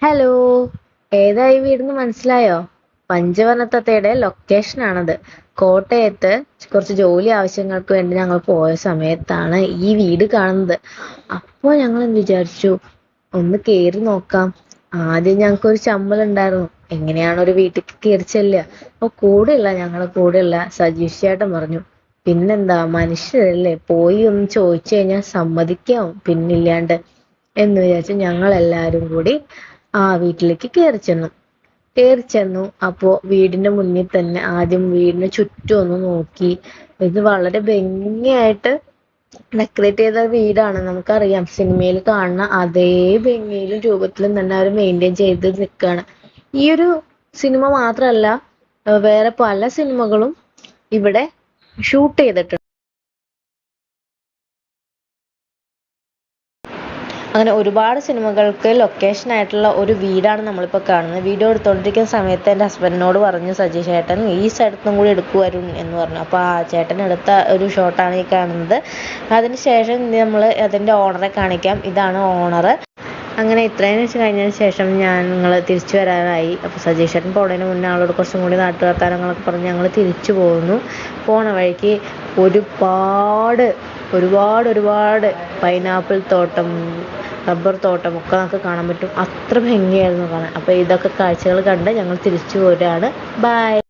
Hello, ഏതായി വീടെന്ന് മനസ്സിലായോ? പഞ്ചവർണ്ണത്തത്തയുടെ ലൊക്കേഷനാണത്. കോട്ടയത്ത് കുറച്ച് ജോലി ആവശ്യങ്ങൾക്ക് വേണ്ടി ഞങ്ങൾ പോയ സമയത്താണ് ഈ വീട് കാണുന്നത്. അപ്പോൾ ഞങ്ങൾ എന്ത് വിചാരിച്ചു, ഒന്ന് കേറി നോക്കാം. ആദ്യം ഞങ്ങൾക്കൊരു ചമ്മലുണ്ടായിരുന്നു, എങ്ങനെയാണ് ഒരു വീട്ടിൽ കയറി ചെല്ലുക. അപ്പൊ ഞങ്ങളെ കൂടെയുള്ള സജീഷ് ചേട്ടൻ പറഞ്ഞു, പിന്നെന്താ മനുഷ്യരല്ലേ, പോയി ഒന്ന് ചോദിച്ചു കഴിഞ്ഞാൽ സമ്മതിക്കാവും പിന്നില്ലാണ്ട് എന്ന് വിചാരിച്ച് ഞങ്ങൾ എല്ലാവരും കൂടി ആ വീട്ടിലേക്ക് കയറി ചെന്നു. അപ്പോ വീടിന്റെ മുന്നിൽ തന്നെ ആദ്യം വീടിന് ചുറ്റും ഒന്ന് നോക്കി. ഇത് വളരെ ഭംഗിയായിട്ട് ഡെക്കറേറ്റ് ചെയ്ത വീടാണ്. നമുക്കറിയാം, സിനിമയിൽ കാണുന്ന അതേ ഭംഗിയിലും രൂപത്തിലും തന്നെ അവർ മെയിൻറ്റെയിൻ ചെയ്ത് നിൽക്കുകയാണ്. ഈ ഒരു സിനിമ മാത്രമല്ല, വേറെ പല സിനിമകളും ഇവിടെ ഷൂട്ട് ചെയ്തിട്ടുണ്ട്. അങ്ങനെ ഒരുപാട് സിനിമകൾക്ക് ലൊക്കേഷൻ ആയിട്ടുള്ള ഒരു വീടാണ് നമ്മളിപ്പോൾ കാണുന്നത്. വീഡിയോ എടുത്തുകൊണ്ടിരിക്കുന്ന സമയത്ത് എൻ്റെ ഹസ്ബൻഡിനോട് പറഞ്ഞു സജീഷ് ചേട്ടൻ, ഈ സ്ഥലത്തും കൂടി എടുക്കുവരും എന്ന് പറഞ്ഞു. അപ്പോൾ ആ ചേട്ടൻ എടുത്ത ഒരു ഷോട്ടാണ് ഈ കാണുന്നത്. അതിനുശേഷം നമ്മൾ അതിൻ്റെ ഓണറെ കാണിക്കാം. ഇതാണ് ഓണർ. അങ്ങനെ ഇത്രയും വെച്ച് കഴിഞ്ഞതിന് ശേഷം ഞങ്ങൾ തിരിച്ചു വരാനായി. അപ്പോൾ സജീഷ് ചേട്ടൻ പോണതിന് മുന്നേ ആളോട് കുറച്ചും കൂടി നാട്ടുവർത്താനങ്ങളൊക്കെ പറഞ്ഞ് ഞങ്ങൾ തിരിച്ചു പോകുന്നു. പോണ വഴിക്ക് ഒരുപാട് ഒരുപാട് ഒരുപാട് പൈനാപ്പിൾ തോട്ടം, റബ്ബർ തോട്ടം ഒക്കെ നമുക്ക് കാണാൻ പറ്റും. അത്ര ഭംഗിയായിരുന്നു കാണാൻ. അപ്പോൾ ഇതൊക്കെ കാഴ്ചകൾ കണ്ട് ഞങ്ങൾ തിരിച്ചു പോരുകയാണ്. ബൈ.